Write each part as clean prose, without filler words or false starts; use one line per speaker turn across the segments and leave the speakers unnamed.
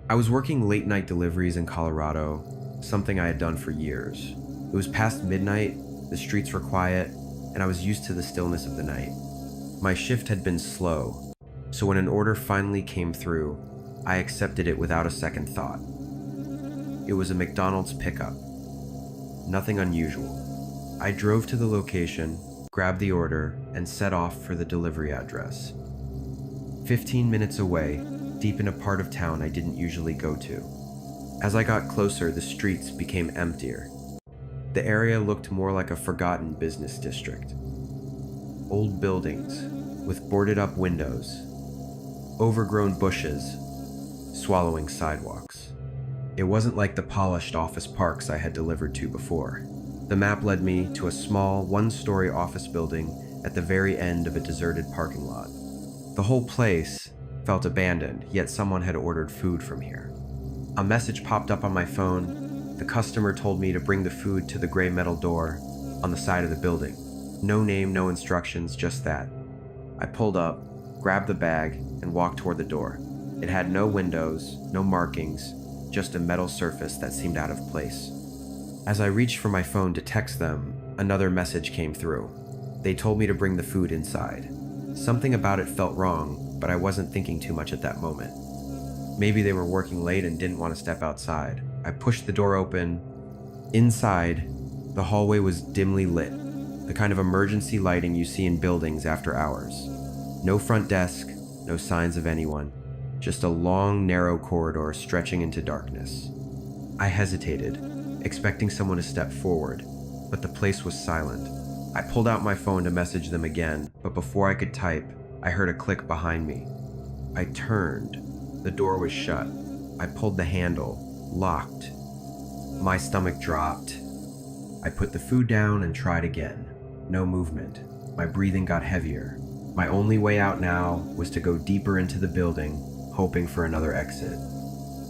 I was working late night deliveries in Colorado, something I had done for years. It was past midnight, the streets were quiet, and I was used to the stillness of the night. My shift had been slow, so when an order finally came through, I accepted it without a second thought. It was a McDonald's pickup. Nothing unusual. I drove to the location, grabbed the order, and set off for the delivery address. 15 minutes away, deep in a part of town I didn't usually go to. As I got closer, the streets became emptier. The area looked more like a forgotten business district. Old buildings, with boarded up windows, overgrown bushes, swallowing sidewalks. It wasn't like the polished office parks I had delivered to before. The map led me to a small, one-story office building at the very end of a deserted parking lot. The whole place felt abandoned, yet someone had ordered food from here. A message popped up on my phone. The customer told me to bring the food to the gray metal door on the side of the building. No name, no instructions, just that. I pulled up, grabbed the bag, and walked toward the door. It had no windows, no markings, just a metal surface that seemed out of place. As I reached for my phone to text them, another message came through. They told me to bring the food inside. Something about it felt wrong, but I wasn't thinking too much at that moment. Maybe they were working late and didn't want to step outside. I pushed the door open. Inside, the hallway was dimly lit, the kind of emergency lighting you see in buildings after hours. No front desk, no signs of anyone, just a long, narrow corridor stretching into darkness. I hesitated, expecting someone to step forward, but the place was silent. I pulled out my phone to message them again, but before I could type, I heard a click behind me. I turned. The door was shut. I pulled the handle, locked. My stomach dropped. I put the food down and tried again. No movement. My breathing got heavier. My only way out now was to go deeper into the building, hoping for another exit.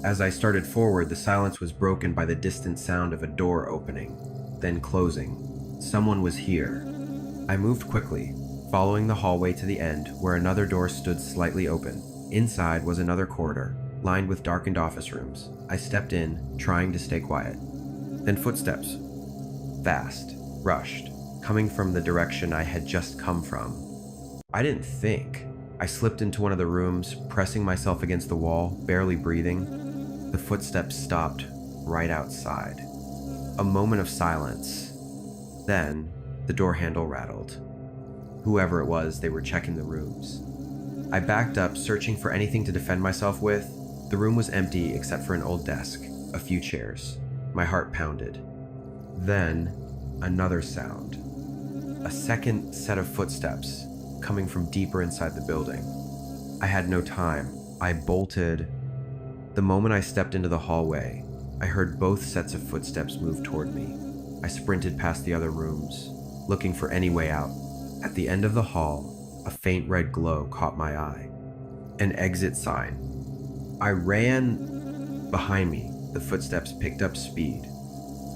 As I started forward, the silence was broken by the distant sound of a door opening, then closing. Someone was here. I moved quickly, following the hallway to the end, where another door stood slightly open. Inside was another corridor, lined with darkened office rooms. I stepped in, trying to stay quiet. Then footsteps. Fast, rushed, coming from the direction I had just come from. I didn't think. I slipped into one of the rooms, pressing myself against the wall, barely breathing. The footsteps stopped right outside. A moment of silence. Then, the door handle rattled. Whoever it was, they were checking the rooms. I backed up, searching for anything to defend myself with. The room was empty except for an old desk, a few chairs. My heart pounded. Then, another sound. A second set of footsteps, coming from deeper inside the building. I had no time. I bolted. The moment I stepped into the hallway, I heard both sets of footsteps move toward me. I sprinted past the other rooms, looking for any way out. At the end of the hall, a faint red glow caught my eye. An exit sign. I ran. Behind me, the footsteps picked up speed.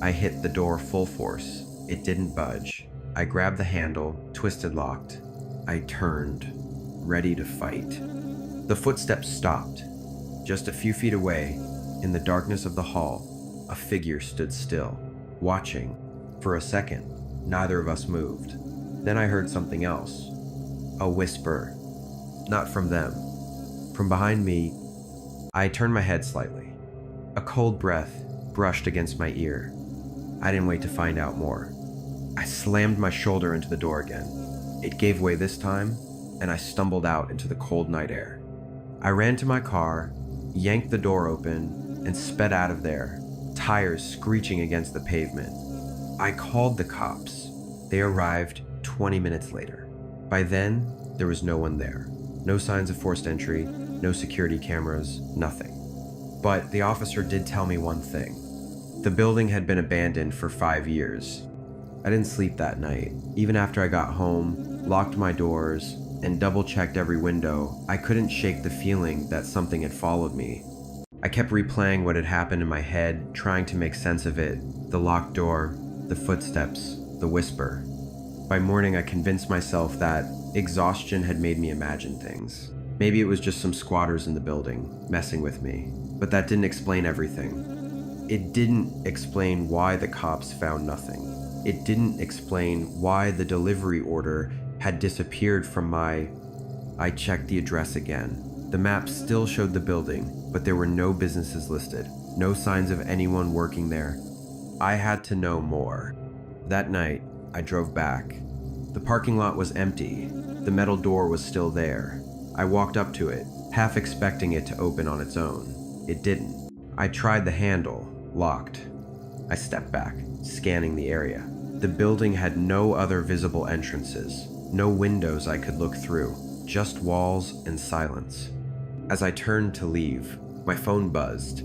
I hit the door full force. It didn't budge. I grabbed the handle, twisted locked. I turned, ready to fight. The footsteps stopped. Just a few feet away, in the darkness of the hall, a figure stood still, watching. For a second, neither of us moved. Then I heard something else. A whisper. Not from them. From behind me, I turned my head slightly. A cold breath brushed against my ear. I didn't wait to find out more. I slammed my shoulder into the door again. It gave way this time, and I stumbled out into the cold night air. I ran to my car, yanked the door open, and sped out of there, tires screeching against the pavement. I called the cops. They arrived 20 minutes later. By then, there was no one there. No signs of forced entry, no security cameras, nothing. But the officer did tell me one thing. The building had been abandoned for 5 years. I didn't sleep that night. Even after I got home, locked my doors, and double-checked every window, I couldn't shake the feeling that something had followed me. I kept replaying what had happened in my head, trying to make sense of it. The locked door, the footsteps, the whisper. By morning, I convinced myself that exhaustion had made me imagine things. Maybe it was just some squatters in the building, messing with me. But that didn't explain everything. It didn't explain why the cops found nothing. It didn't explain why the delivery order had disappeared from my... I checked the address again. The map still showed the building, but there were no businesses listed, no signs of anyone working there. I had to know more. That night, I drove back. The parking lot was empty. The metal door was still there. I walked up to it, half expecting it to open on its own. It didn't. I tried the handle, locked. I stepped back, scanning the area. The building had no other visible entrances, no windows I could look through, just walls and silence. As I turned to leave, my phone buzzed.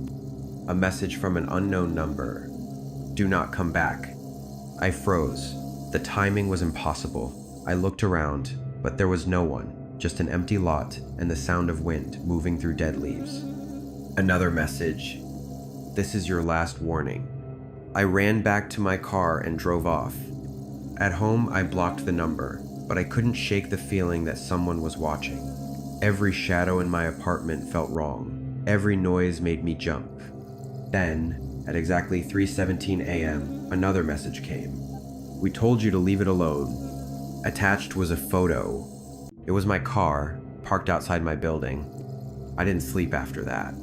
A message from an unknown number. Do not come back. I froze. The timing was impossible. I looked around, but there was no one, just an empty lot and the sound of wind moving through dead leaves. Another message. This is your last warning. I ran back to my car and drove off. At home, I blocked the number, but I couldn't shake the feeling that someone was watching. Every shadow in my apartment felt wrong. Every noise made me jump. Then, at exactly 3:17 a.m., another message came. We told you to leave it alone. Attached was a photo. It was my car, parked outside my building. I didn't sleep after that.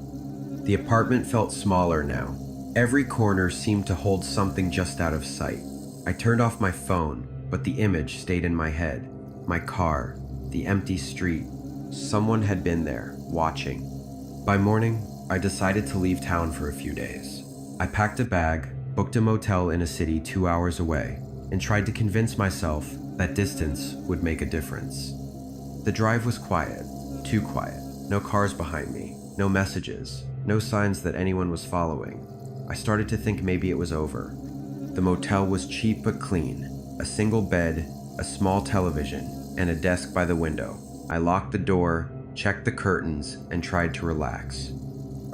The apartment felt smaller now. Every corner seemed to hold something just out of sight. I turned off my phone, but the image stayed in my head. My car, the empty street. Someone had been there, watching. By morning, I decided to leave town for a few days. I packed a bag, booked a motel in a city 2 hours away, and tried to convince myself that distance would make a difference. The drive was quiet, too quiet. No cars behind me, no messages, no signs that anyone was following. I started to think maybe it was over. The motel was cheap but clean. A single bed, a small television, and a desk by the window. I locked the door, checked the curtains, and tried to relax.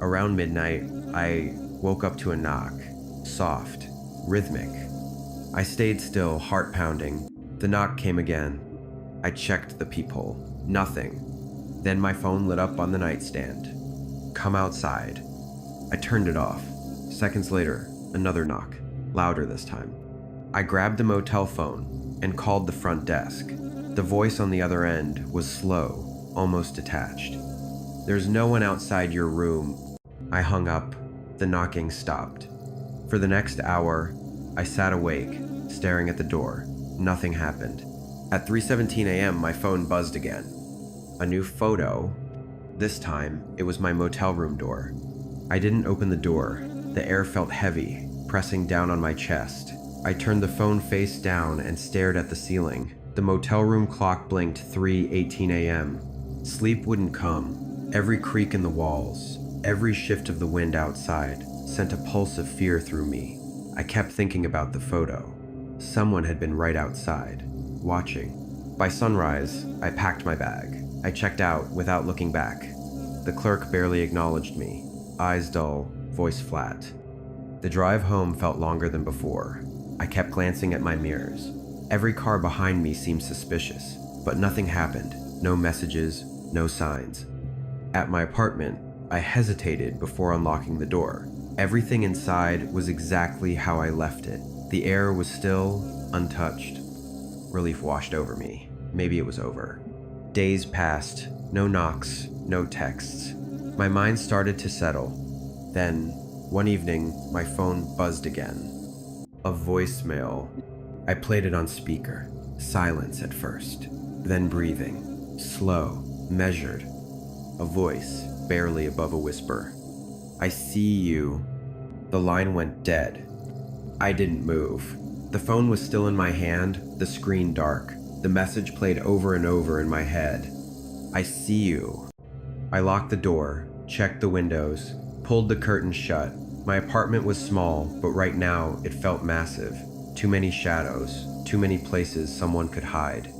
Around midnight, I woke up to a knock. Soft, rhythmic. I stayed still, heart pounding. The knock came again. I checked the peephole. Nothing. Then my phone lit up on the nightstand. Come outside. I turned it off. Seconds later, another knock, louder this time. I grabbed the motel phone and called the front desk. The voice on the other end was slow, almost detached. There's no one outside your room. I hung up. The knocking stopped. For the next hour, I sat awake, staring at the door. Nothing happened. At 3:17 a.m., my phone buzzed again. A new photo. This time, it was my motel room door. I didn't open the door. The air felt heavy, pressing down on my chest. I turned the phone face down and stared at the ceiling. The motel room clock blinked 3:18 a.m. Sleep wouldn't come. Every creak in the walls, every shift of the wind outside sent a pulse of fear through me. I kept thinking about the photo. Someone had been right outside, watching. By sunrise, I packed my bag. I checked out without looking back. The clerk barely acknowledged me, eyes dull, voice flat. The drive home felt longer than before. I kept glancing at my mirrors. Every car behind me seemed suspicious, but nothing happened. No messages, no signs. At my apartment, I hesitated before unlocking the door. Everything inside was exactly how I left it. The air was still, untouched. Relief washed over me. Maybe it was over. Days passed. No knocks, no texts. My mind started to settle. Then, one evening, my phone buzzed again. A voicemail. I played it on speaker. Silence at first. Then breathing. Slow, measured. A voice, barely above a whisper. I see you. The line went dead. I didn't move. The phone was still in my hand, the screen dark. The message played over and over in my head. I see you. I locked the door, checked the windows, pulled the curtains shut. My apartment was small, but right now it felt massive. Too many shadows, too many places someone could hide.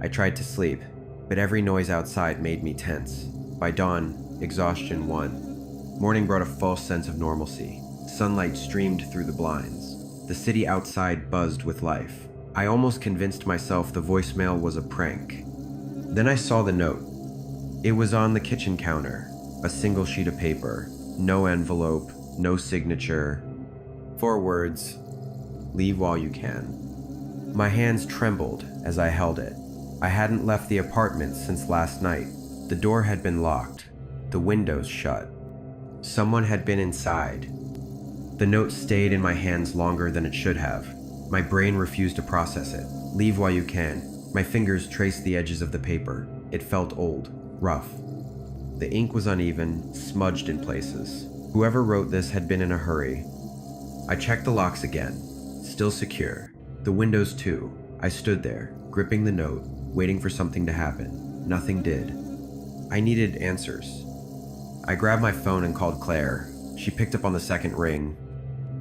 I tried to sleep, but every noise outside made me tense. By dawn, exhaustion won. Morning brought a false sense of normalcy. Sunlight streamed through the blinds. The city outside buzzed with life. I almost convinced myself the voicemail was a prank. Then I saw the note. It was on the kitchen counter, a single sheet of paper, no envelope, no signature. 4 words: leave while you can. My hands trembled as I held it. I hadn't left the apartment since last night. The door had been locked, the windows shut. Someone had been inside. The note stayed in my hands longer than it should have. My brain refused to process it. Leave while you can. My fingers traced the edges of the paper. It felt old, rough. The ink was uneven, smudged in places. Whoever wrote this had been in a hurry. I checked the locks again. Still secure. The windows too. I stood there, gripping the note, waiting for something to happen. Nothing did. I needed answers. I grabbed my phone and called Claire. She picked up on the second ring.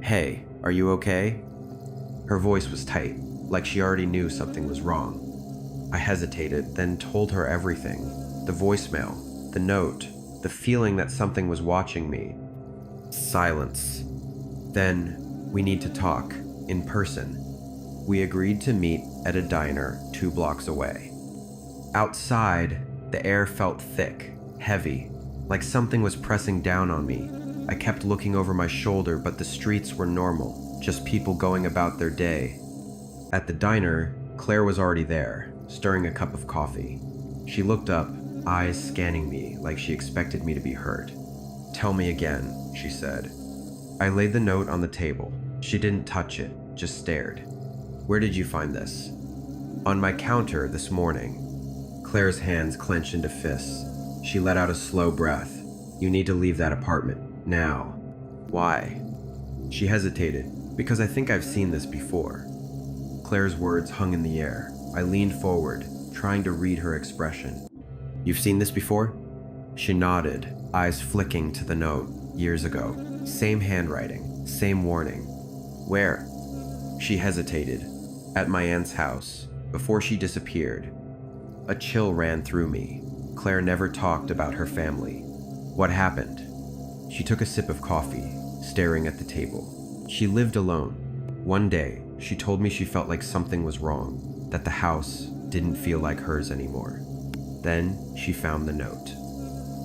"Hey, are you okay?" Her voice was tight, like she already knew something was wrong. I hesitated, then told her everything. The voicemail, the note, the feeling that something was watching me. Silence. Then, "We need to talk, in person." We agreed to meet at a diner 2 blocks away. Outside, the air felt thick, heavy, like something was pressing down on me. I kept looking over my shoulder, but the streets were normal, just people going about their day. At the diner, Claire was already there, stirring a cup of coffee. She looked up, eyes scanning me like she expected me to be hurt. "Tell me again," she said. I laid the note on the table. She didn't touch it, just stared. "Where did you find this?" "On my counter this morning." Claire's hands clenched into fists. She let out a slow breath. "You need to leave that apartment, now." "Why?" She hesitated. "Because I think I've seen this before." Claire's words hung in the air. I leaned forward, trying to read her expression. "You've seen this before?" She nodded, eyes flicking to the note. "Years ago. Same handwriting, same warning." "Where?" She hesitated. "At my aunt's house, before she disappeared." A chill ran through me. Claire never talked about her family. "What happened?" She took a sip of coffee, staring at the table. "She lived alone. One day, she told me she felt like something was wrong, that the house didn't feel like hers anymore. Then she found the note.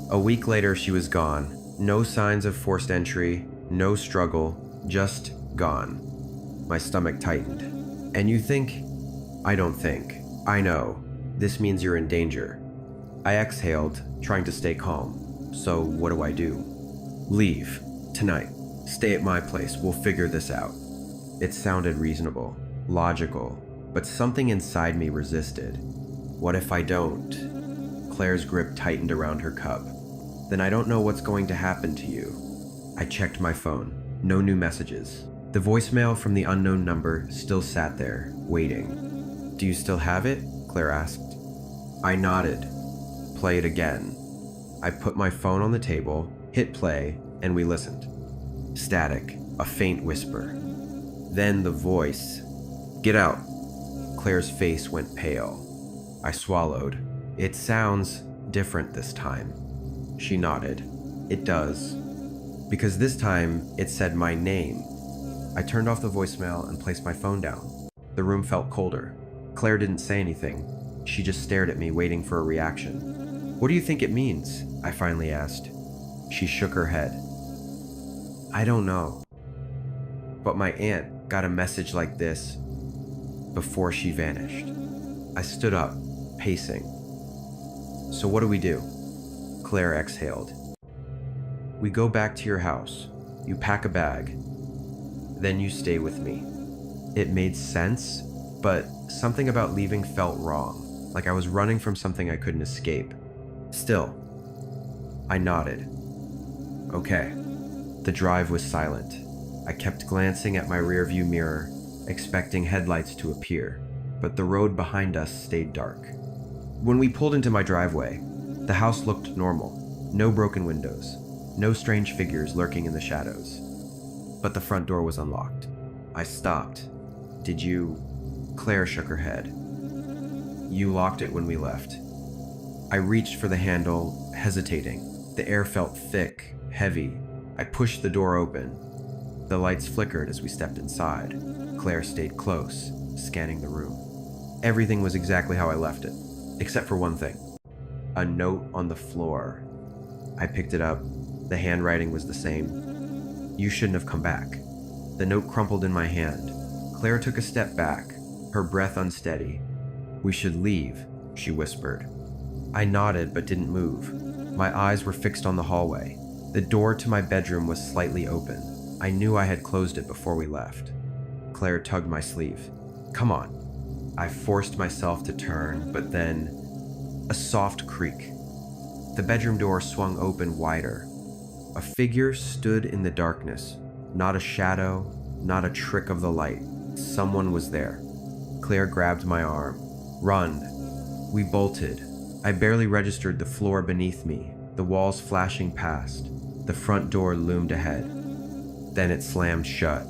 A week later, she was gone. No signs of forced entry, no struggle, just gone." My stomach tightened. "And you think?" "I don't think. I know. This means you're in danger." I exhaled, trying to stay calm. "So what do I do?" "Leave. Tonight. Stay at my place. We'll figure this out." It sounded reasonable, logical, but something inside me resisted. "What if I don't?" Claire's grip tightened around her cup. "Then I don't know what's going to happen to you." I checked my phone. No new messages. The voicemail from the unknown number still sat there, waiting. "Do you still have it?" Claire asked. I nodded. "Play it again." I put my phone on the table, hit play, and we listened. Static, a faint whisper. Then the voice. "Get out." Claire's face went pale. I swallowed. "It sounds different this time." She nodded. "It does." Because this time, it said my name. I turned off the voicemail and placed my phone down. The room felt colder. Claire didn't say anything. She just stared at me, waiting for a reaction. "What do you think it means?" I finally asked. She shook her head. "I don't know. But my aunt got a message like this before she vanished." I stood up, pacing. "So what do we do?" Claire exhaled. "We go back to your house. You pack a bag. Then you stay with me." It made sense, but something about leaving felt wrong, like I was running from something I couldn't escape. Still, I nodded. "Okay." The drive was silent. I kept glancing at my rearview mirror, expecting headlights to appear, but the road behind us stayed dark. When we pulled into my driveway, the house looked normal. No broken windows, no strange figures lurking in the shadows. But the front door was unlocked. I stopped. "Did you?" Claire shook her head. "You locked it when we left." I reached for the handle, hesitating. The air felt thick, heavy. I pushed the door open. The lights flickered as we stepped inside. Claire stayed close, scanning the room. Everything was exactly how I left it, except for one thing. A note on the floor. I picked it up. The handwriting was the same. You shouldn't have come back. The note crumpled in my hand. Claire took a step back, her breath unsteady. We should leave, she whispered. I nodded but didn't move. My eyes were fixed on the hallway. The door to my bedroom was slightly open. I knew I had closed it before we left. Claire tugged my sleeve. Come on. I forced myself to turn, but then a soft creak. The bedroom door swung open wider. A figure stood in the darkness. Not a shadow, not a trick of the light. Someone was there. Claire grabbed my arm. Run. We bolted. I barely registered the floor beneath me, the walls flashing past. The front door loomed ahead. Then it slammed shut.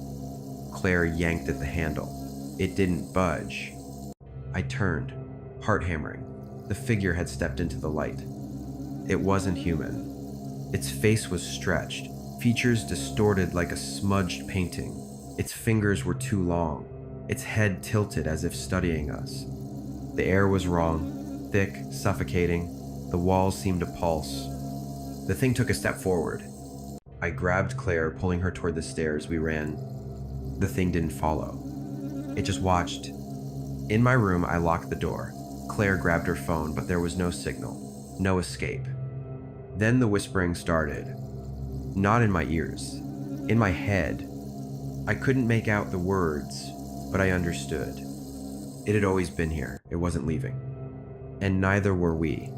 Claire yanked at the handle. It didn't budge. I turned, heart hammering. The figure had stepped into the light. It wasn't human. Its face was stretched, features distorted like a smudged painting. Its fingers were too long, its head tilted as if studying us. The air was wrong, thick, suffocating. The walls seemed to pulse. The thing took a step forward. I grabbed Claire, pulling her toward the stairs. We ran. The thing didn't follow. It just watched. In my room, I locked the door. Claire grabbed her phone, but there was no signal, no escape. Then the whispering started. Not in my ears, in my head. I couldn't make out the words, but I understood. It had always been here. It wasn't leaving. And neither were we.